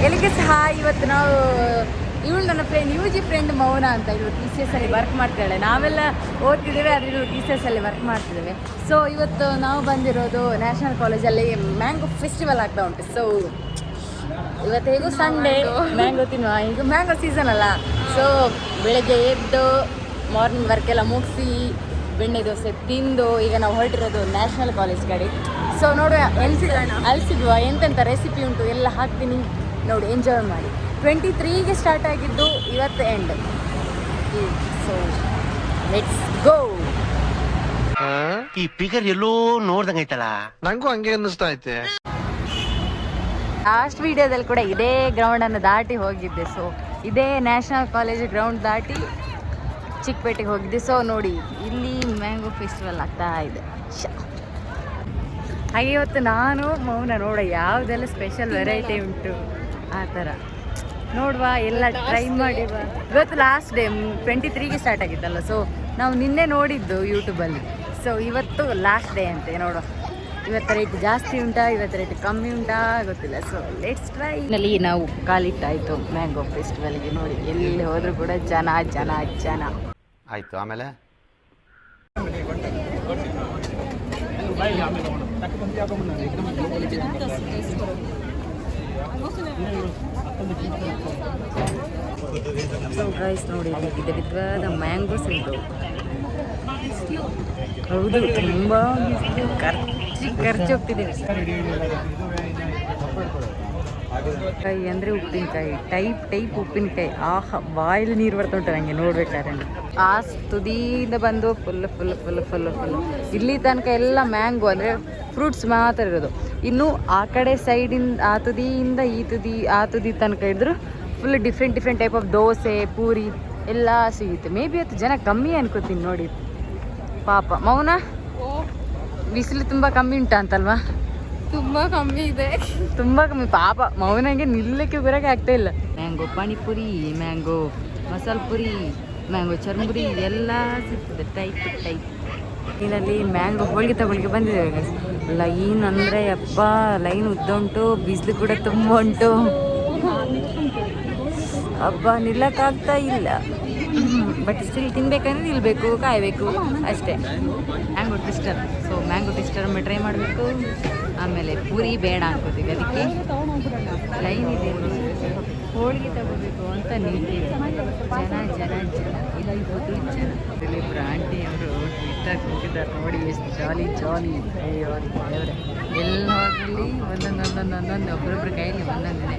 ಎಲ್ಲಿಗೆ ಸಹ ಇವತ್ತು ನಾವು ಇವಳು ನನ್ನ ಫ್ರೆಂಡ್ ಫ್ರೆಂಡ್ ಮೌನ ಅಂತ ಇವಳು TCS ಅಲ್ಲಿ ವರ್ಕ್ ಮಾಡ್ತಾಳೆ. ನಾವೆಲ್ಲ ಓದ್ತಿದ್ದೇವೆ, ಆದರೆ ಇವಳು TCS ಅಲ್ಲಿ ವರ್ಕ್ ಮಾಡ್ತಿದ್ದೇವೆ. ಸೊ ಇವತ್ತು ನಾವು ಬಂದಿರೋದು ನ್ಯಾಷನಲ್ ಕಾಲೇಜಲ್ಲಿ ಮ್ಯಾಂಗೋ ಫೆಸ್ಟಿವಲ್ ಆಗ್ತಾ ಉಂಟು. ಸೊ ಇವತ್ತು ಹೇಗೂ ಸಂಡೇ ಮ್ಯಾಂಗೋ ತಿನ್ನುವ, ಈಗ ಮ್ಯಾಂಗೋ ಸೀಸನ್ ಅಲ್ಲ. ಸೊ ಬೆಳಗ್ಗೆ ಎದ್ದು ಮಾರ್ನಿಂಗ್ ವರ್ಕ್ ಎಲ್ಲ ಮುಗಿಸಿ ಬೆಣ್ಣೆ ದೋಸೆ ತಿಂದು ಈಗ ನಾವು ಹೊರಟಿರೋದು ನ್ಯಾಷನಲ್ ಕಾಲೇಜ್ ಕಡೆ. ಸೊ ನೋಡುವ ಅಲ್ಸಿದ್ವ ಎಂತೆಂಥ ರೆಸಿಪಿ ಉಂಟು ಎಲ್ಲ ಹಾಕ್ತೀನಿ, ನೋಡಿ ಎಂಜಾಯ್ ಮಾಡಿ. 23ಗೆ ಸ್ಟಾರ್ಟ್ ಆಗಿದ್ದು, ಇವತ್ತು ಎಂಡ್. So let's go. ಈ ಫಿಗರ್ ಎಲ್ಲೋ ನೋಡ್ದಂಗೈತಲ್ಲ, ನಂಗೂ ಹಂಗೆ ಅನ್ನಿಸ್ತಾ ಐತೆ. ಲಾಸ್ಟ್ ವಿಡಿಯೋದಲ್ಲಿ ಕೂಡ ಇದೇ ಗ್ರೌಂಡನ್ನು ದಾಟಿ ಹೋಗಿದ್ದೆ. ಸೊ ಇದೇ ನ್ಯಾಷನಲ್ ಕಾಲೇಜ್ ಗ್ರೌಂಡ್ ದಾಟಿ ಚಿಕ್ಕಪೇಟೆಗೆ ಹೋಗಿದ್ದೆ. ಸೊ ನೋಡಿ ಇಲ್ಲಿ ಮ್ಯಾಂಗೋ ಫೆಸ್ಟಿವಲ್ ಆಗ್ತಾ ಇದೆ. ಹಾಗೆ ಇವತ್ತು ನಾನು ಮೌನ ನೋಡ ಯಾವುದೆಲ್ಲ ಸ್ಪೆಷಲ್ ವೆರೈಟಿ ಉಂಟು ಆ ಥರ ನೋಡುವ, ಎಲ್ಲ ಟ್ರೈ ಮಾಡಿವ. ಇವತ್ತು ಲಾಸ್ಟ್ ಡೇ 23ಗೆ ಸ್ಟಾರ್ಟ್ ಆಗಿತ್ತಲ್ಲ. ಸೊ ನಾವು ನಿನ್ನೆ ನೋಡಿದ್ದು ಯೂಟ್ಯೂಬಲ್ಲಿ. ಸೊ ಇವತ್ತು ಲಾಸ್ಟ್ ಡೇ ಅಂತೆ. ನೋಡುವ ಇವತ್ತು ರೇಟ್ ಜಾಸ್ತಿ ಉಂಟಾ, ಇವತ್ತು ರೇಟ್ ಕಮ್ಮಿ ಉಂಟಾ ಗೊತ್ತಿಲ್ಲ. So let's try. ನಲ್ಲಿ ನಾವು ಕಾಲಿಟ್ಟಾಯಿತು ಮ್ಯಾಂಗೋ ಫೆಸ್ಟಿವಲ್ಗೆ. ನೋಡಿ ಎಲ್ಲಿ ಹೋದರೂ ಕೂಡ ಜನ ಜನ ಜನ. ಆಯ್ತು. ಆಮೇಲೆ ಸೊ ಗೈಸ್ ನೋಡಿ ವಿಧ ವಿಧವಾದ ಮ್ಯಾಂಗೋಸ್ ಉಂಟು. ಹೌದು, ತುಂಬ ಖರ್ಚು ಹೋಗ್ತಿದ್ದೀವಿ. ಕಾಯಿ ಅಂದರೆ ಉಪ್ಪಿನಕಾಯಿ, ಟೈಪ್ ಉಪ್ಪಿನಕಾಯಿ. ಆಹಾ, ಬಾಯಲ್ಲಿ ನೀರು ಬರ್ತಾ ಉಂಟು ನನಗೆ ನೋಡ್ಬೇಕಾದ್ರೆ. ಆ ತುದಿಯಿಂದ ಬಂದು ಫುಲ್ ಇಲ್ಲಿ ತನಕ ಎಲ್ಲ ಮ್ಯಾಂಗೋ ಅಂದರೆ ಫ್ರೂಟ್ಸ್ ಮಾತ್ರ ಇರೋದು. ಇನ್ನು ಆ ಕಡೆ ಸೈಡಿಂದ ಆ ತುದಿಯಿಂದ ಆ ತುದಿ ತನಕ ಇದ್ರು full different type of dosa, puri ಎಲ್ಲ ಸಿಗುತ್ತೆ. ಮೇ ಬಿ ಇವತ್ತು ಜನ ಕಮ್ಮಿ ಅನ್ಕೋತೀನಿ. ನೋಡಿ ಪಾಪ ಮೌನ, ಬಿಸಿಲು ತುಂಬ ಕಮ್ಮಿ ಉಂಟಾ ಅಂತಲ್ವಾ? ತುಂಬ ಕಮ್ಮಿ ಇದೆ, ತುಂಬ ಕಮ್ಮಿ. ಪಾಪ ಮೌನಿಗೆ ನಿಲ್ಲಕ್ಕೆ ಬರೋಕ್ಕೆ ಆಗ್ತಾ ಇಲ್ಲ. Mango panipuri, mango masala puri, mango churmuri ಎಲ್ಲ ಸಿಗ್ತದೆ ಟೈಪ್. ಇದರಲ್ಲಿ ಮ್ಯಾಂಗೋ ಹೋಳಿಗೆ ತಗೊಳ್ಳಿಕ್ಕೆ ಬಂದಿದ್ದೇವೆ. ಲೈನ್ ಅಂದರೆ ಅಪ್ಪ ಲೈನ್ ಉದ್ದ ಉಂಟು, ಬಿಸಿಲು ಕೂಡ ತುಂಬ ಉಂಟು. ಅಪ್ಪ ನಿಲ್ಲಕ್ಕಾಗ್ತಾ ಇಲ್ಲ. ಬಟ್ ಸ್ಟಿಲ್ ತಿನ್ಬೇಕಂದ್ರೆ ನಿಲ್ಲಬೇಕು, ಕಾಯಬೇಕು ಅಷ್ಟೇ. Mango twister. So mango twister ಒಮ್ಮೆ ಟ್ರೈ ಮಾಡಬೇಕು. ಆಮೇಲೆ ಪೂರಿ ಬೇಡ ಅನ್ಕೋತೀವಿ, ಅದಕ್ಕೆ ಲೈನ್ ಇದೆ. ಹೋಳಿಗೆ ತಗೋಬೇಕು ಅಂತ ನಿಂತಿದೆ. ಜನ ಇಲ್ಲಿಬ್ಬರು ಆಂಟಿ ಅವರು ಟ್ವಿಸ್ಟರ್ ಕೂತಿದ್ದಾರೆ. ನೋಡಿ ಎಷ್ಟು ಜಾಲಿ. ಅಯ್ಯೋ ದೇವ್ರೆ, ಎಲ್ಲ ಹೋಗಲಿ ಒಂದೊಂದು ಒಬ್ಬರೊಬ್ಬರ ಕೈಯಲ್ಲಿ ಒಂದೊಂದಿದೆ.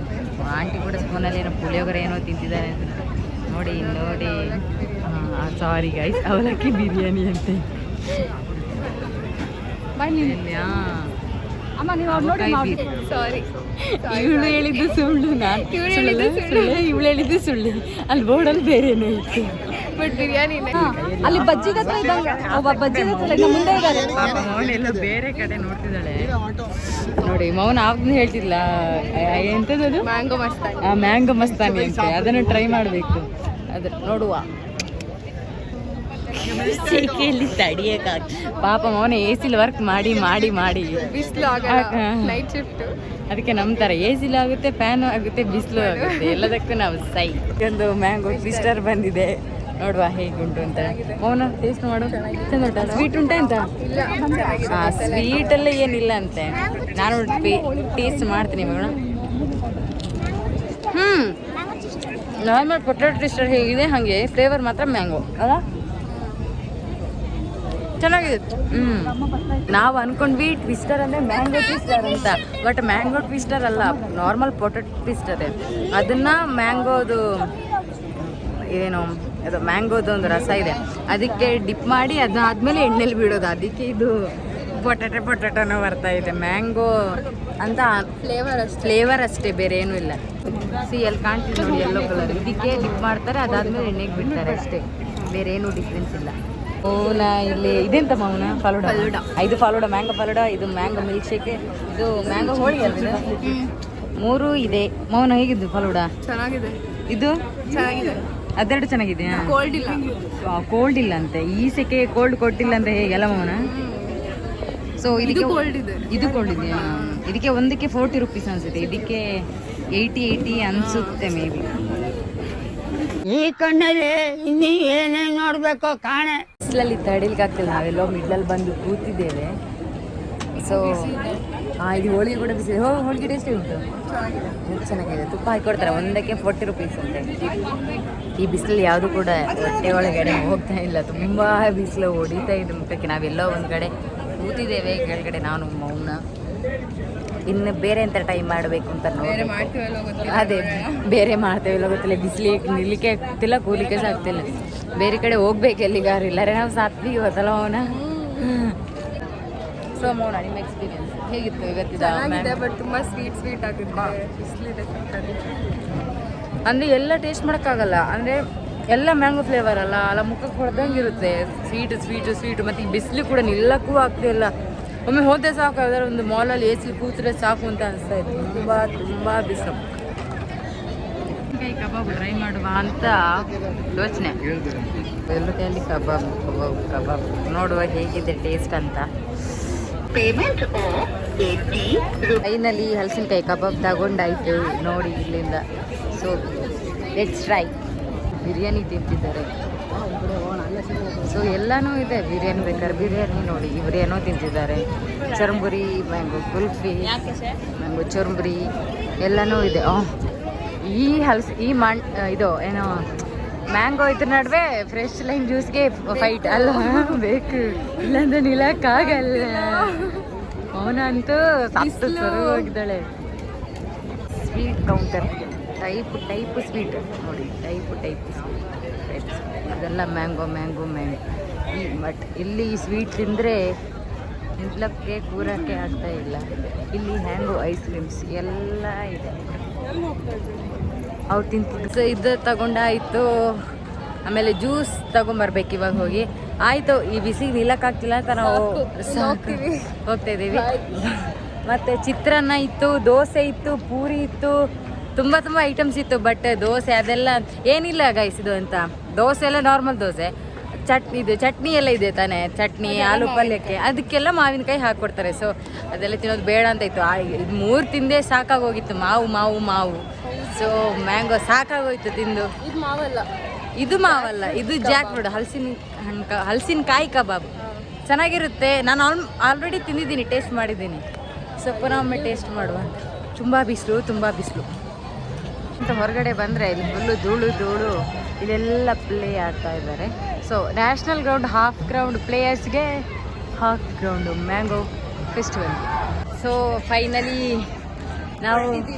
ಆಂಟಿ ಕೂಡ ಸ್ಪೂನಲ್ಲಿ ಏನೋ ಪುಳಿಯೋಗರೆ ಏನೋ ತಿಂತಿದ್ದಾರೆ ಅಂತ ನೋಡಿ. ಸಾರಿ ಗೈಸ್, ಅವಲಕ್ಕಿ ಬಿರಿಯಾನಿ ಅಂತೆ. ಸಾರಿ, ಇವಳು ಹೇಳಿದ್ದು ಸುಳ್ಳು, ಇವಳು ಹೇಳಿದ್ದು ಸುಳ್ಳು. ಅಲ್ಲಿ ಬೋರ್ಡಲ್ಲಿ ಬೇರೆನೋ ಇತ್ತು, ಬಟ್ ಬಿರಿಯಾನಿ ಅಲ್ಲಿ ಬಜ್ಜಿ ಮುಂದೆ ಇದ್ದಾರೆ. ಮೌನ ಎಲ್ಲ ಬೇರೆ ಕಡೆ ನೋಡ್ತಿದ್ದಾಳೆ. ನೋಡಿ ಮೌನ ಆಗ ಹೇಳ್ತಿಲ್ಲ ಎಂಥದ್ದು ಮ್ಯಾಂಗೋ ಮಸ್ತಾನಿ ಅಂತ, ಅದನ್ನು ಟ್ರೈ ಮಾಡಬೇಕು. ಅದು ನೋಡುವ. ಸೆಕೆಯಲ್ಲಿ ತಡಿಯಕ್ಕಾಗ ಪಾಪ ಮೌನ AC ವರ್ಕ್ ಮಾಡಿ ಬಿಸಿಲು ನೈಟ್ ಶಿಫ್ಟ್, ಅದಕ್ಕೆ ನಮ್ಮ ಥರ AC ಆಗುತ್ತೆ, ಫ್ಯಾನ್ ಆಗುತ್ತೆ, ಬಿಸಿಲು ಆಗುತ್ತೆ, ಎಲ್ಲದಕ್ಕೂ ನಾವು ಸೈ. ಒಂದು ಮ್ಯಾಂಗೋ ಟ್ವಿಸ್ಟರ್ ಬಂದಿದೆ, ನೋಡುವ ಹೇಗುಂಟು ಅಂತ. ಮೌನ ಟೇಸ್ಟ್ ಮಾಡು. ಚಂದ ಉಂಟಾ? ಸ್ವೀಟ್ ಉಂಟಾ ಅಂತ? ಸ್ವೀಟಲ್ಲೇ ಏನಿಲ್ಲ ಅಂತೆ. ನಾನು ಟೇಸ್ಟ್ ಮಾಡ್ತೀನಿ ಮಗನ. ನಾರ್ಮಲ್ ಪೊಟ್ಯಾಟೊ ಟ್ವಿಸ್ಟರ್ ಹೇಗಿದೆ ಹಾಗೆ ಫ್ಲೇವರ್ ಮಾತ್ರ ಮ್ಯಾಂಗೋ ಅಲ್ಲ, ಚೆನ್ನಾಗಿದೆ. ನಾವು ಅನ್ಕೊಂಡ್ವಿ ಟ್ವಿಸ್ಟರ್ ಅಂದರೆ ಮ್ಯಾಂಗೋ ಟ್ವಿಸ್ಟರ್ ಅಂತ, ಬಟ್ ಮ್ಯಾಂಗೋ ಟ್ವಿಸ್ಟರ್ ಅಲ್ಲ, ನಾರ್ಮಲ್ ಪೊಟ್ಯಾಟೊ ಟ್ವಿಸ್ಟರ್. ಅದನ್ನು ಮ್ಯಾಂಗೋದು ಏನು ಅದು ಮ್ಯಾಂಗೋದು ಒಂದು ರಸ ಇದೆ, ಅದಕ್ಕೆ ಡಿಪ್ ಮಾಡಿ ಅದಾದಮೇಲೆ ಎಣ್ಣೆಲಿ ಬಿಡೋದು. ಅದಕ್ಕೆ ಇದು ಪೊಟ್ಯಾಟೊನೋ ಬರ್ತಾ ಇದೆ. ಮ್ಯಾಂಗೋ ಅಂತ ಫ್ಲೇವರ್ ಅಷ್ಟೇ, ಬೇರೆ ಏನೂ ಇಲ್ಲ. ಅಲ್ಲಿ ಕಾಣ್ತಿದೆ ನೋಡಿ ಯೆಲ್ಲೋ ಕಲರ್, ಇದಕ್ಕೆ ಡಿಪ್ ಮಾಡ್ತಾರೆ, ಅದಾದಮೇಲೆ ಎಣ್ಣೆಗೆ ಬಿಡ್ತಾರೆ ಅಷ್ಟೇ, ಬೇರೆ ಏನೂ ಡಿಫ್ರೆನ್ಸ್ ಇಲ್ಲ. ಮೌನ ಇಲ್ಲಿ ಇದೆಂತ ಮೌನ ಫಲೂಡಾ. ಇದು ಫಲೂಡಾ, ಮ್ಯಾಂಗೋ ಫಲೂಡಾ, ಇದು ಮ್ಯಾಂಗೋ ಮಿಲ್ಕ್ ಶೇಕ್, ಇದು ಮ್ಯಾಂಗೋ ಹೋಳಿಗೆ ಅಲ್ಲ. 3 ಇದೆ. ಮೌನ ಹೇಗಿದ್ದು ಫಲೂಡಾ? ಚೆನ್ನಾಗಿದೆ. ಇದು ಚೆನ್ನಾಗಿದೆ. ಅದೆರಡು ಚೆನ್ನಾಗಿದೆಯಾ? ಕೋಲ್ಡ್ ಇಲ್ಲ ಅಂತೆ. ಈ ಸೆಕೆ ಕೋಲ್ಡ್ ಕೊಟ್ಟಿಲ್ಲ ಅಂದ್ರೆ ಹೇಗೆಲ್ಲ ಮೌನ? ಸೊ ಇದಕ್ಕೆ ಕೋಲ್ಡ್ ಇದೆ. ಇದು ಕೋಲ್ಡ್ ಇದೆಯಾ? ಇದಕ್ಕೆ ಒಂದಕ್ಕೆ 40 ರೂಪೀಸ್ ಅನ್ಸುತ್ತೆ, ಇದಕ್ಕೆ 80 ಅನ್ಸುತ್ತೆ ಮೇ ಬಿ. ಈ ಕಣ್ಣಲ್ಲಿ ಇನ್ನೀ ಏನೇನು ನೋಡ್ಬೇಕೋ ಕಾಣೆ. ಬಿಸಿಲಲ್ಲಿ ತಡಿಲಿಕ್ಕೆ ಆಗ್ತಿಲ್ಲ, ನಾವೆಲ್ಲೋ ಮಿಡ್ಲಲ್ಲಿ ಬಂದು ಕೂತಿದ್ದೇವೆ. ಸೊ ಇದು ಹೋಳಿಗೆ ಕೂಡ ಬಿಸಿ. ಹೋಳಿಗೆ ಟೇಸ್ಟಿ ಉಂಟು, ಚೆನ್ನಾಗಿದೆ. ತುಪ್ಪ ಹಾಕಿಕೊಡ್ತಾರೆ, ಒಂದಕ್ಕೆ 40 ರೂಪೀಸ್ ಅಂತೆ. ಈ ಬಿಸಿಲಲ್ಲಿ ಯಾವುದು ಕೂಡ ಹೊಟ್ಟೆ ಒಳಗಡೆ ಹೋಗ್ತಾ ಇಲ್ಲ, ತುಂಬ ಬಿಸಿಲು ಹೊಡಿತಾ ಇದೆ ಮುಖಕ್ಕೆ. ನಾವೆಲ್ಲೋ ಒಂದು ಕಡೆ ಕೂತಿದ್ದೇವೆ ಕೆಳಗಡೆ, ನಾನು ಮೌನ. ಇನ್ನು ಬೇರೆ ಎಂತ ಟೈಮ್ ಮಾಡಬೇಕು ಅಂತ ನೋಡಿ. ಅದೇ ಬೇರೆ ಮಾಡ್ತೇವೆ ಗೊತ್ತಿಲ್ಲ, ಬಿಸಿಲಿಗೆ ನಿಲ್ಲಿಕ್ಕೆ ಆಗ್ತಿಲ್ಲ, ಕೂಲಿಕ್ಕೆ ಸಹ ಆಗ್ತಿಲ್ಲ. ಬೇರೆ ಕಡೆ ಹೋಗ್ಬೇಕು ಎಲ್ಲಿಗಾರು, ಇಲ್ಲಾರೆ ನಾವು ಸಾತ್ವಿ ಗೊತ್ತಲ್ಲ ಮೌನ. ಸೊ ಮೌನ, ನಿಮ್ಮ ಎಕ್ಸ್ಪೀರಿಯನ್ಸ್ ಹೇಗಿತ್ತು ಇವತ್ತಿದ? ಬಟ್ ತುಂಬಾ ಸ್ವೀಟ್ ಆಗುತ್ತೆ, ಬಿಸಿಲಿದೆ. ಅಂದರೆ ಎಲ್ಲ ಟೇಸ್ಟ್ ಮಾಡೋಕ್ಕಾಗಲ್ಲ, ಅಂದರೆ ಎಲ್ಲ ಮ್ಯಾಂಗೋ ಫ್ಲೇವರ್ ಅಲ್ಲ ಮುಖಕ್ಕೆ ಹೊಡೆದಂಗೆ ಇರುತ್ತೆ. ಸ್ವೀಟು ಮತ್ತು ಈ ಬಿಸಿಲು ಕೂಡ ನಿಲ್ಲಕ್ಕೂ ಆಗ್ತಿಲ್ಲ. ಒಮ್ಮೆ ಹೋದೆ ಸಾಕು, ಯಾವ್ದಾದ್ರು ಒಂದು ಮಾಲಲ್ಲಿ AC ಕೂತ್ರೆ ಸಾಕು ಅಂತ ಅನಿಸ್ತಾ ಇತ್ತು. ತುಂಬ ಬಿಸಿಲು. ಕಬಾಬ್ ಟ್ರೈ ಮಾಡುವ ಅಂತ ಯೋಚನೆ. ಬೆಲ್ಲಕಾಯಲ್ಲಿ ಕಬಾಬ್ ನೋಡುವ ಹೇಗಿದೆ ಟೇಸ್ಟ್ ಅಂತ. ಫೈನಲಿ ಹಲಸಿನಕಾಯಿ ಕಬಾಬ್ ತಗೊಂಡಾಯ್ತು ನೋಡಿ ಇಲ್ಲಿಂದ. So let's try. ಬಿರಿಯಾನಿ ತಿಂತಿದ್ದಾರೆ. ಸೊ ಎಲ್ಲನೂ ಇದೆ, ಬಿರಿಯಾನಿ ಬೇಕಾದ್ರೆ ಬಿರಿಯಾನಿ ನೋಡಿ, ಇವ್ರೇನೋ ತಿಂತಿದ್ದಾರೆ. ಚರ್ಮುರಿ, ಮ್ಯಾಂಗೋ ಕುಲ್ಫಿ, ಮ್ಯಾಂಗೋ ಚುರ್ಮುರಿ ಎಲ್ಲನೂ ಇದೆ. ಈ ಇದು ಏನೋ ಮ್ಯಾಂಗೋ ಇದ್ರ ನಡುವೆ ಫ್ರೆಶ್ ಲೈಮ್ ಜ್ಯೂಸ್ಗೆ ಫೈಟ್ ಅಲ್ಲ ಬೇಕು, ಇಲ್ಲಾಂದ್ರೆ ನಿಲ್ಲಕ್ಕಾಗಲ್ಲ. ಅವನಂತೂ ಸತ್ತು ಹೋಗಿದ್ದಾಳೆ. ಸ್ವೀಟ್ ಕೌಂಟರ್, ಟೈಪ್ ಸ್ವೀಟ್ ನೋಡಿ, ಟೈಪ್ ಸ್ವೀಟ್ ಅದೆಲ್ಲ ಮ್ಯಾಂಗೋ. ಬಟ್ ಇಲ್ಲಿ ಸ್ವೀಟ್ ತಿಂದರೆ ನಿಲ್ಲಕ್ಕೆ ಕೂರಕ್ಕೆ ಆಗ್ತಾ ಇಲ್ಲ. ಇಲ್ಲಿ ಹ್ಯಾಂಗೋ ಐಸ್ ಕ್ರೀಮ್ಸ್ ಎಲ್ಲ ಇದೆ. ಅವ್ರು ತಿಂತಿದ್ದು. ಸೊ ಇದು ತಗೊಂಡಾಯಿತು. ಆಮೇಲೆ ಜ್ಯೂಸ್ ತಗೊಂಬರ್ಬೇಕು ಇವಾಗ ಹೋಗಿ. ಆಯಿತು, ಈ ಬಿಸಿಗೆ ನಿಲ್ಲಕ್ಕಾಗ್ತಿಲ್ಲ ಅಂತ ನಾವು ಹೋಗ್ತಾ ಇದ್ದೀವಿ. ಮತ್ತು ಚಿತ್ರಾನ್ನ ಇತ್ತು, ದೋಸೆ ಇತ್ತು, ಪೂರಿ ಇತ್ತು, ತುಂಬ ಐಟಮ್ಸ್ ಇತ್ತು. ಬಟ್ ದೋಸೆ ಅದೆಲ್ಲ ಏನಿಲ್ಲ ಗೈಸ್ ಇದು ಅಂತ. ದೋಸೆ ಎಲ್ಲ ನಾರ್ಮಲ್ ದೋಸೆ. ಚಟ್ನಿ ಎಲ್ಲ ಇದೆ ತಾನೇ, ಚಟ್ನಿ ಆಲೂ ಪಲ್ಯಕ್ಕೆ ಅದಕ್ಕೆಲ್ಲ ಮಾವಿನಕಾಯಿ ಹಾಕ್ಕೊಡ್ತಾರೆ. ಸೊ ಅದೆಲ್ಲ ತಿನ್ನೋದು ಬೇಡ ಅಂತ ಇತ್ತು. ಇದು 3 ತಿಂದೇ ಸಾಕಾಗೋಗಿತ್ತು. ಮಾವು. ಸೊ ಮ್ಯಾಂಗೋ ಸಾಕಾಗೋಯ್ತು ತಿಂದು. ಇದು ಮಾವಲ್ಲ, ಇದು ಜಾಕ್ ಫ್ರೂಟ್, ಹಲಸಿನಕಾಯಿ ಕಬಾಬ್ ಚೆನ್ನಾಗಿರುತ್ತೆ. ನಾನು ಆಲ್ರೆಡಿ ತಿಂದಿದ್ದೀನಿ, ಟೇಸ್ಟ್ ಮಾಡಿದ್ದೀನಿ. ಸೊ ಪುನಃ ಒಮ್ಮೆ ಟೇಸ್ಟ್ ಮಾಡುವ. ತುಂಬ ಬಿಸಿಲು ಅಂತ ಹೊರಗಡೆ ಬಂದರೆ ಇಲ್ಲಿ ಫುಲ್ಲು ಧೂಳು ಇದೆಲ್ಲ ಪ್ಲೇ ಆಡ್ತಾ ಇದ್ದಾರೆ. So national ground, half ground ಪ್ಲೇಯರ್ಸ್ಗೆ, half ground mango festival. So finally ನಾವು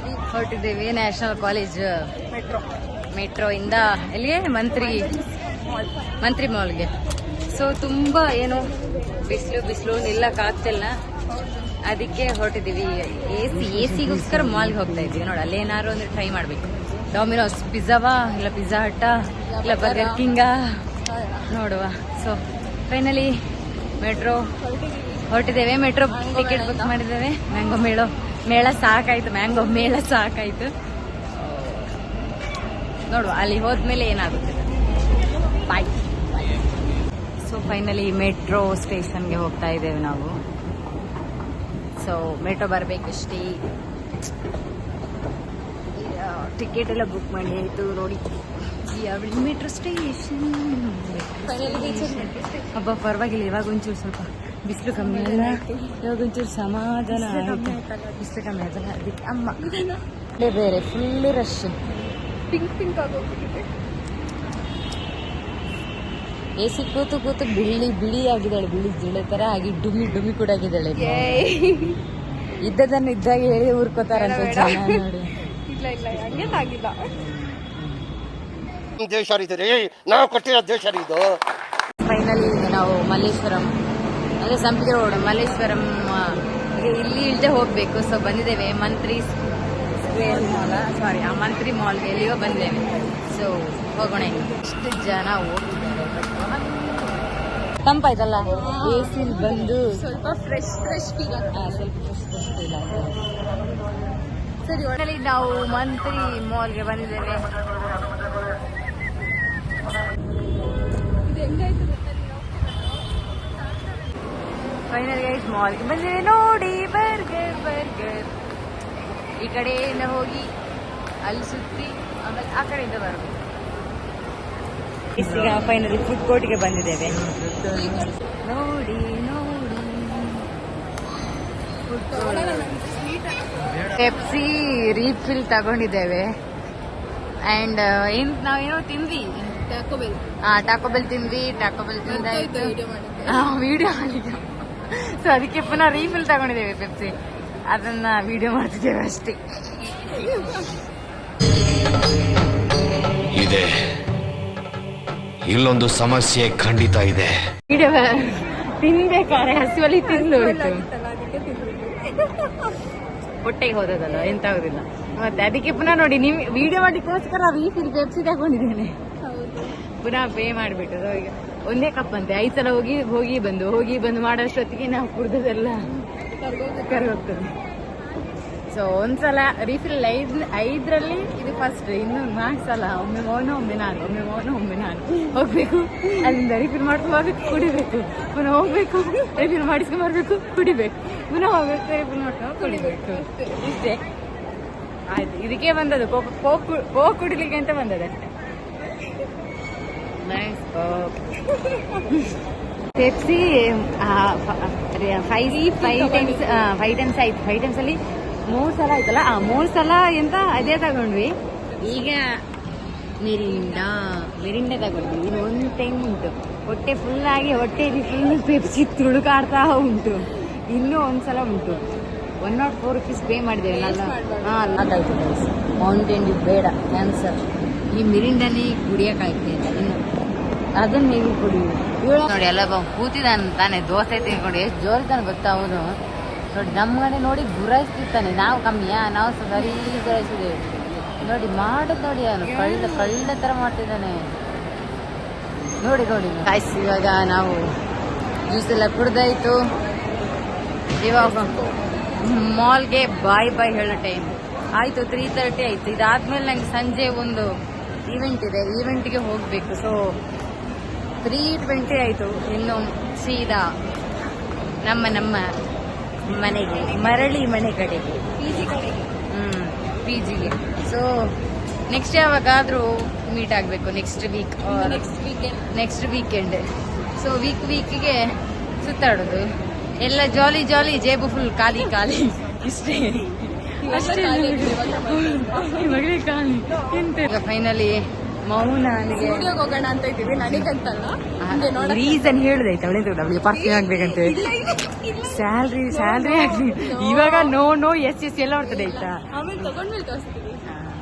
ಹೊರಟಿದ್ದೇವೆ ನ್ಯಾಷನಲ್ ಕಾಲೇಜ್ ಮೆಟ್ರೋಯಿಂದ ಎಲ್ಲಿಗೆ, ಮಂತ್ರಿ ಮಾಲ್ಗೆ. ಸೊ ತುಂಬ ಏನು ಬಿಸಿಲು ನಿಲ್ಲಕ್ಕಾಗ್ತಿಲ್ಲ, ಅದಕ್ಕೆ ಹೊರಟಿದ್ದೀವಿ. ಎಸಿಗೋಸ್ಕರ ಮಾಲ್ಗೆ ಹೋಗ್ತಾ ಇದ್ದೀವಿ. ನೋಡಿ, ಅಲ್ಲೇನಾದ್ರು ಅಂದರೆ ಟ್ರೈ ಮಾಡಬೇಕು. ಡಾಮಿನೋಸ್ ಪಿಜ್ಜಾವಾ, ಇಲ್ಲ ಪಿಜ್ಜಾ ಹಟ್ಟಾ, ಇಲ್ಲ ಬರ್ಗರ್ ಕಿಂಗಾ ನೋಡುವ. ಸೊ ಫೈನಲಿ ಮೆಟ್ರೋ ಹೊರಟಿದ್ದೇವೆ. ಮೆಟ್ರೋ ಟಿಕೆಟ್ ಬುಕ್ ಮಾಡಿದ್ದೇವೆ. ಮ್ಯಾಂಗೋ ಮೇಳ ಸಾಕಾಯಿತು. ನೋಡುವ ಅಲ್ಲಿ ಹೋದ್ಮೇಲೆ ಏನಾಗುತ್ತೆ. ಬಾಯ್. ಸೊ ಫೈನಲಿ ಮೆಟ್ರೋ ಸ್ಟೇಷನ್ಗೆ ಹೋಗ್ತಾ ಇದ್ದೇವೆ ನಾವು. ಸೊ ಮೆಟ್ರೋ ಬರಬೇಕಷ್ಟೇ. ಟಿಕೆಟ್ ಎಲ್ಲ ಬುಕ್ ಮಾಡಿ ಆಯಿತು. ನೋಡಿ ಮೆಟ್ರೋ ಸ್ಟೇಷನ್. ಹಬ್ಬ ಪರವಾಗಿಲ್ಲ, ಇವಾಗ ಒಂಚೂರು ಸ್ವಲ್ಪ ಬಿಸಿಲು ಕಮ್ಮಿ ಅಲ್ಲ, ಇವಾಗ ಒಂಚೂರು ಸಮಾಧಾನ ಆಯಿತು. ಬಿಸಿಲು ಕಮ್ಮಿ ಆದಲ್ಲ, ಅದಕ್ಕೆ ಅಮ್ಮ ಬೇರೆ ಫುಲ್ ರಶ್. ಪಿಂಕ್ ಆಗೋಗ್ಬಿಟ್ಟಿದೆ. ಎಸಿ ಕೂತು ಬಿಳಿ ಆಗಿದ್ದಾಳೆ, ಬಿಳಿ ಜಿಳೆ ತರ ಆಗಿ ಡುಮ್ಮಿ ಕೂಡ ಆಗಿದ್ದಾಳೆ. ಇದ್ದದನ್ನು ಇದ್ದಾಗ ಹೇಳಿ ಊರ್ಕೋತಾರಂತ ಜನ ನೋಡಿ. ಇಲ್ಲ ಹಂಗೇನಾಗಿಲ್ಲ. ದೇಶ ನಾವು ಕೊಟ್ಟಿರೋ ದೇಶ ಇದು. ಫೈನಲಿ ನಾವು ಮಲ್ಲೇಶ್ವರಂ ಅಂದರೆ ಸಂಪಿಗೆ ರೋಡ್ ಮಲ್ಲೇಶ್ವರಂ ಇಲ್ಲಿ ಇಳ್ದೆ ಹೋಗಬೇಕು. ಸೊ ಬಂದಿದ್ದೇವೆ ಮಂತ್ರಿ ಮಾಲ್ಗೆ, ಎಲ್ಲಿಯೋ ಬಂದಿದ್ದೇವೆ. ಸೊ ಹೋಗೋಣ. ಇಷ್ಟು ಜನ ಹೋಗಿದ್ದಾರೆ, ತಂಪಾಯ್ತಲ್ಲ AC ಬಂದು ಸ್ವಲ್ಪ ಫ್ರೆಶ್ ಫೀಲ್ ಆಗ್ತದೆ. ಸರಿ, ಒಟ್ಟಲ್ಲಿ ನಾವು ಮಂತ್ರಿ ಮಾಲ್ಗೆ ಬಂದಿದ್ದೇವೆ. ಫೈನಲ್ ಗೈಸ್ ಮಾಲ್ಗೆ ಬಂದಿದ್ದೇವೆ ನೋಡಿ. ಬರ್ಗರ್ ಈ ಕಡೆಯಿಂದ ಹೋಗಿ ಅಲ್ಲಿ ಸುತ್ತಿ ಆಮೇಲೆ ಆ ಕಡೆಯಿಂದ ಬರಬೇಕು. ಈಗ ಫೈನಲಿ ಫುಡ್ ಕೋರ್ಟ್ಗೆ ಬಂದಿದ್ದೇವೆ. ನೋಡಿ ನೋಡಿ ಪೆಪ್ಸಿ ರೀಫಿಲ್ ತಗೊಂಡಿದ್ದೇವೆ. ಆ್ಯಂಡ್ ನಾವೇನೋ ತಿಂದ್ವಿ, ಟಾಕೋಬೆಲ್ ತಿಂದ್ವಿ. ಟಾಕೋಬೆಲ್ ತಿಂದಾಯ್ತು, ವಿಡಿಯೋ ಮಾಡಿದ್ವಿ. ಸೊ ಅದಕ್ಕೆ ಪುನಃ ರೀಫಿಲ್ ತಗೊಂಡಿದ್ದೇವೆ ಪೆಪ್ಸಿ. ಅದನ್ನ ವಿಡಿಯೋ ಮಾಡ್ತಿದ್ದೇವೆ ಅಷ್ಟೇ. ಇದೆ ಇಲ್ಲೊಂದು ಸಮಸ್ಯೆ ಖಂಡಿತ ಇದೆ. ವಿಡಿಯೋ ತಿನ್ಬೇಕಾದ್ರೆ ಹಸಿವಲ್ಲಿ ತಿಂದು ಹೊಟ್ಟೆಗೆ ಹೋದದಲ್ಲ, ಎಂತ ಆಗುದಿಲ್ಲ. ಮತ್ತೆ ಅದಕ್ಕೆ ಪುನಃ ನೋಡಿ, ನೀವು ವಿಡಿಯೋ ಮಾಡ್ಲಿಕ್ಕೋಸ್ಕರ ರೀಫಿಲ್ ಪೆಪ್ಸಿ ತಗೊಂಡಿದ್ದೇನೆ. ಪುನಃ ಪೇ ಮಾಡಿಬಿಟ್ಟು ಈಗ ಒಂದೇ ಕಪ್ ಅಂತೆ 5 ಸಲ ಹೋಗಿ ಬಂದು ಮಾಡೋಷ್ಟೊತ್ತಿಗೆ ನಾವು ಕುಡ್ದದೆಲ್ಲ ಕರ್ಗೋಗ್ತದೆ. ಸೊ ಒಂದ್ಸಲ ರೀಫಿಲ್ 5ರಲ್ಲಿ ಇದು ಫಸ್ಟ್, ಇನ್ನು 4 ಸಲ ಒಮ್ಮೆ ಮೌನ ಒಮ್ಮೆ ನಾನು ಹೋಗ್ಬೇಕು, ಅಲ್ಲಿಂದ ರೀಫಿಲ್ ಮಾಡ್ಕೊಂಡು ಹೋಗ್ಬೇಕು, ಕುಡಿಬೇಕು, ಪುನಃ ಹೋಗ್ಬೇಕು, ರೀಫಿಲ್ ಮಾಡಿಸ್ಕೊಂಡು ಬರ್ಬೇಕು, ಕುಡಿಬೇಕು, ಪುನಃ ಹೋಗ್ಬೇಕು, ರೀಫಿಲ್ ಮಾಡ್ಕೊಂಡು ಕುಡಿಬೇಕು. ಇಷ್ಟೇ ಆಯ್ತು. ಇದಕ್ಕೆ ಬಂದದ್ದು ಕೋಕ್ ಕುಡಿಲಿಕ್ಕೆ ಅಂತ ಬಂದದಷ್ಟೇ. ಪೆಪ್ಸಿ 5 ಟೈಮ್ಸ್ ಅಲ್ಲಿ 3 ಸಲ ಆಯ್ತಲ್ಲ. 3 ಸಲ ಎಂತ ಅದೇ ತಗೊಂಡ್ವಿ. ಈಗ ಮಿರಿಂಡಾ ತಗೊಂಡ್ವಿ. ಇನ್ನು 1 ಟೈಮ್ ಉಂಟು. ಹೊಟ್ಟೆ ಫುಲ್ ಆಗಿ ಹೊಟ್ಟೆಯಲ್ಲಿ ಫುಲ್ ಪೆಪ್ಸಿ ತುಳುಕಾಡ್ತಾ ಉಂಟು. ಇನ್ನೂ 1 ಸಲ ಉಂಟು. 104 rupees ಪೇ ಮಾಡಿದ್ದೇವೆ. ಅದಾಯ್ತು. ಮೌಂಟೇನ್ ಡ್ಯೂ ಬೇಡ, ಕ್ಯಾನ್ಸರ್. ಈ ಮಿರಿಂಡನೇ ಕುಡಿಯೋಕ್ಕಾಗ್ತದೆ ಇನ್ನು, ಅದನ್ನ ನೀವು ಕುಡಿ. ನೋಡಿ ಎಲ್ಲ ಕೂತಿದ್ದಾನೆ ತಾನೆ, ದೋಸೆ ತಿನ್ಕೊಂಡು ಎಷ್ಟು ಜೋರಿದ್ದಾನೆ ಗೊತ್ತಾ ಅವನು. ನೋಡಿ ನಮ್ಮನೆ ನೋಡಿ ಗುರಾಯಿಸ್ತಿರ್ತಾನೆ. ನಾವು ಕಮ್ಮಿಯಾ, ನಾವು ಸರಿ ಗುರಾಯಿಸಿದ್ದೇವೆ. ನೋಡಿ ಮಾಡೋದು ನೋಡಿ, ಅವನು ಕಳ್ಳ ತರ ಮಾಡ್ತಿದ್ದಾನೆ. ನೋಡಿ ಕಾಯ್ಸಿ. ಇವಾಗ ನಾವು ಜ್ಯೂಸ್ ಎಲ್ಲ ಕುಡ್ದಾಯ್ತು. ಇವಾಗ ಮಾಲ್ಗೆ ಬಾಯ್ ಹೇಳೋ ಟೈಮ್ ಆಯ್ತು. 3:30 ಆಯ್ತು. ಇದಾದ್ಮೇಲೆ ನಂಗೆ ಸಂಜೆ ಒಂದು ಈವೆಂಟ್ ಇದೆ, ಈವೆಂಟ್ಗೆ ಹೋಗ್ಬೇಕು. ಸೊ 3:20 ಆಯ್ತು. ಇನ್ನು ಸೀದಾ ನಮ್ಮ ಮನೆಗೆ ಮನೆ ಕಡೆಗೆ, PGಗೆ. ಸೊ ನೆಕ್ಸ್ಟ್ ಯಾವಾಗಾದ್ರೂ ಮೀಟ್ ಆಗಬೇಕು, ನೆಕ್ಸ್ಟ್ ವೀಕೆಂಡ್. ಸೊ ವೀಕ್ಗೆ ಸುತ್ತಾಡೋದು ಎಲ್ಲ ಜಾಲಿ, ಜೇಬು ಫುಲ್ ಖಾಲಿ ಇಷ್ಟೇ ಮಗಳೇ ಖಾಲಿ. ಈಗ ಫೈನಲಿ ಮೌನ ಹೋಗೋಣ ಅಂತ ಇದ್ದೀವಿ. ನನಗಂತಲ್ಲ, ರೀಸನ್ ಹೇಳುದಾಯ್ತು. ಅವಳಿಗೆ ಪರ್ಫ್ಯೂಮ್ ಆಗ್ಬೇಕಂತ. ಸ್ಯಾಲ್ರಿ ಆಗ್ಲಿ. ಇವಾಗ ನೋ ಎಸ್ ಎಲ್ಲ ಬರ್ತದೆ ಆಯ್ತಾ. ಆಮೇಲೆ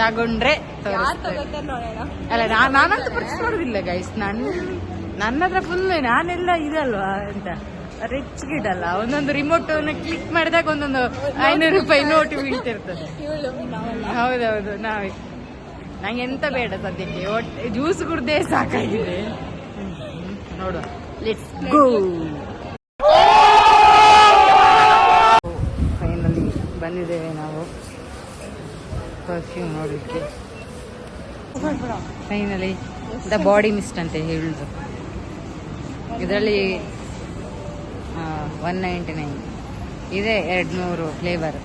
ತಗೊಂಡ್ರೆ ಅಲ್ಲ, ನಾನಂತೂ ಪರ್ಚೇಸ್ ಮಾಡೋದಿಲ್ಲ ಗೈಸ್. ನನ್ನ ಹತ್ರ ಫುಲ್ ನಾನೆಲ್ಲ ಇದಲ್ವಾ ಅಂತ ರಿಚ್ ಗಿಡಲ್ಲ. ಒಂದೊಂದು ರಿಮೋಟ್ ಕ್ಲಿಕ್ ಮಾಡಿದಾಗ ಒಂದೊಂದು 500 ರೂಪಾಯಿ ನೋಟು ಬೀಳ್ತಿರ್ತದೆ. ಹೌದೌದು. ನಂಗೆ ಎಂತ ಬೇಡ ಸದ್ಯಕ್ಕೆ, ಜ್ಯೂಸ್ ಕುಡ್ದೇ ಸಾಕಾಗಿದೆ. ನೋಡುವ, ಲೆಟ್ಸ್ ಗೋ. ಫೈನಲಿ ಬಂದಿದ್ದೇವೆ ನಾವು ಪರ್ಫ್ಯೂಮ್ ನೋಡಲಿಕ್ಕೆ. ಫೈನಲಿ ದ ಬಾಡಿ ಮಿಸ್ಟ್ ಅಂತ ಹೇಳುದು. ಇದರಲ್ಲಿ 199 ಇದೆ, 200 ಫ್ಲೇವರ್.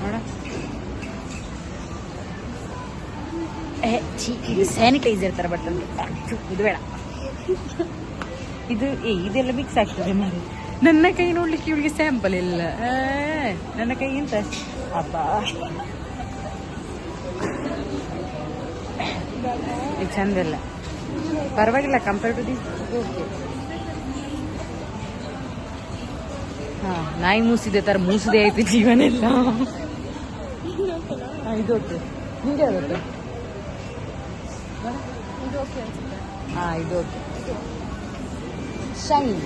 ನೋಡ, ಇದು ಸ್ಯಾನಿಟೈಸರ್ ತರ ಬರ್ತದೆ. ಇದು ಬೇಡ, ಇದೆಲ್ಲ ಮಿಕ್ಸ್ ಆಗ್ತದೆ ಮಾಡಿ. ನನ್ನ ಕೈ ನೋಡ್ಲಿಕ್ಕೆ ಇವಳಿಗೆ ಸ್ಯಾಂಪಲ್ ಇಲ್ಲ. ನನ್ನ ಕೈ ಎಂತ ಅಬ್ಬ, ಇದು ಚಂದ ಇಲ್ಲ, ಪರವಾಗಿಲ್ಲ ಕಂಪೇರ್ ಟು ದಿಸ್. ಓಕೆ. ನಾಯಿ ಮೂಸಿದೆ ತರ ಮೂಸದೆ ಆಯ್ತು ಜೀವನ ಎಲ್ಲ. ಇದು ಓಕೆ. ನಿಂಗೆ ಆಗುತ್ತೆ. ಇದು ಓಕೆ. ಶೈನ್,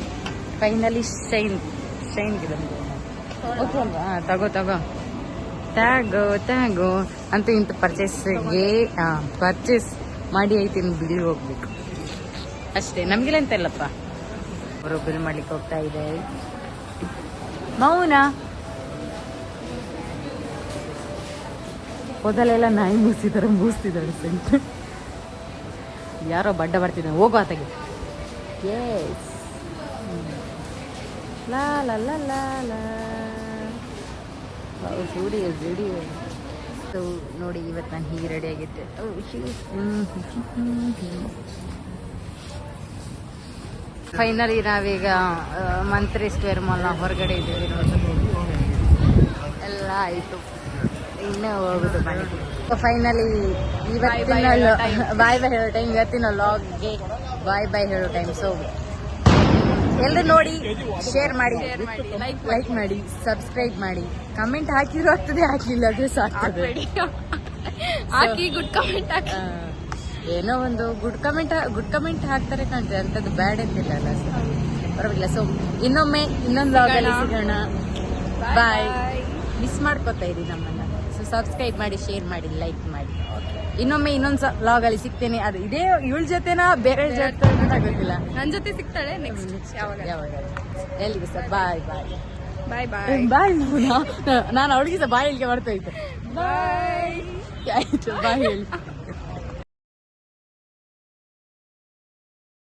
ಫೈನಲಿ ಶೈನ್ಗೆ ಬಂದಿದೆ. ಓಕೆ ಅಲ್ವಾ? ತಗೋ ಅಂತೂ ಇಂಥ ಪರ್ಚೇಸ್ ಮಾಡಿ ಐತಿ. ಬಿಲ್ ಹೋಗ್ಬೇಕು ಅಷ್ಟೇ, ನಮ್ಗೆಲ್ಲ ಎಂತ ಇಲ್ಲಪ್ಪ. ಅವರು ಬಿಲ್ ಮಾಡ್ಲಿಕ್ಕೆ ಹೋಗ್ತಾ ಇದೆ. ಮೌನ ಮೊದಲೆಲ್ಲ ನಾಯಿ ಮೂಸ್ತಿದ್ದಾರೆ ಸೆಂಟ್. ಯಾರೋ ಬಡ್ಡ ಬರ್ತಿದ್ದಾನೆ, ಹೋಗೋ ಆತಗೆ. ಎಸ್, ಲಾ ಲಾ ಲಾ ಲಾ ಲಾ ವಿಡಿಯೋ ಸೊ ನೋಡಿ ಇವತ್ತು ನಾನು ಹೀಗೆ ರೆಡಿ ಆಗಿದ್ದೆ ಫೈನಲಿ ನಾವೀಗ ಮಂತ್ರಿ ಸ್ಕ್ವೇರ್ ಮಾಲ್ನ ಹೊರಗಡೆ ಇದ್ದೀವಿ ನೋಡಿ ಎಲ್ಲ ಆಯಿತು ಇನ್ನೇ ಹೋಗುದು ಮನೆಗೆ ಫೈನಲಿ ಇವತ್ತಿನ ಬಾಯ್ ಬಾಯ್ ಹೇಳೋ ಟೈಮ್ ಇವತ್ತಿನ ಲಾಗ್ಗೆ ಬಾಯ್ ಬಾಯ್ ಹೇಳೋ ಟೈಮ್ ಸೊ ಎಲ್ಲರೂ ನೋಡಿ ಶೇರ್ ಮಾಡಿ ಲೈಕ್ ಮಾಡಿ ಸಬ್ಸ್ಕ್ರೈಬ್ ಮಾಡಿ ಕಮೆಂಟ್ ಹಾಕಿರೋ ಆಗ್ತದೆ ಹಾಕಲಿಲ್ಲ ಅದು ಸಾಕ್ತದೆ ಹಾಕಿ ಗುಡ್ ಕಮೆಂಟ್ ಹಾಕಿ ಏನೋ ಒಂದು ಗುಡ್ ಕಮೆಂಟ್ ಹಾಕ್ತಾರೆ ಕಾಣ್ತದೆ ಅಂತದ್ದು ಬ್ಯಾಡ್ ಅಂತಿಲ್ಲ ಅಲ್ಲ ಸೊ ಪರವಾಗಿಲ್ಲ ಸೊ ಇನ್ನೊಮ್ಮೆ ಇನ್ನೊಂದು ಲಾಗಲ್ಲಿ ಸಿಗೋಣ ಬಾಯ್ ಮಿಸ್ ಮಾಡ್ಕೊತಾ ಇದ್ದೀನಿ ನಮ್ಮನ್ನ ಸೊ ಸಬ್ಸ್ಕ್ರೈಬ್ ಮಾಡಿ ಶೇರ್ ಮಾಡಿ ಲೈಕ್ ಮಾಡಿ ಇನ್ನೊಮ್ಮೆ ಇನ್ನೊಂದು ಲಾಗಲ್ಲಿ ಸಿಗ್ತೇನೆ ಅದು ಇದೇ ಇವಳ ಜೊತೆನಾ ಬೇರೆ ಜೊತೆ ಗೊತ್ತಿಲ್ಲ ನನ್ ಜೊತೆ ಸಿಗ್ತಾಳೆ ನೆಕ್ಸ್ಟ್ ಯಾವಾಗ ಎಲ್ಲಿಗೆ ಸರ್ ಬಾಯ್ ಬಾಯ್ ಬಾಯ್ ಬಾಯ್ ಬಾಯ್ ನಾನು ಅವಳಿಗೆ ಸಹ ಬಾಯ್ ಇಲ್ಲಿಗೆ ಬರ್ತಾ ಇದ್ದೆ ಬಾಯ್ ಆಯ್ತು ಬಾಯ್ ಹೇಳಿ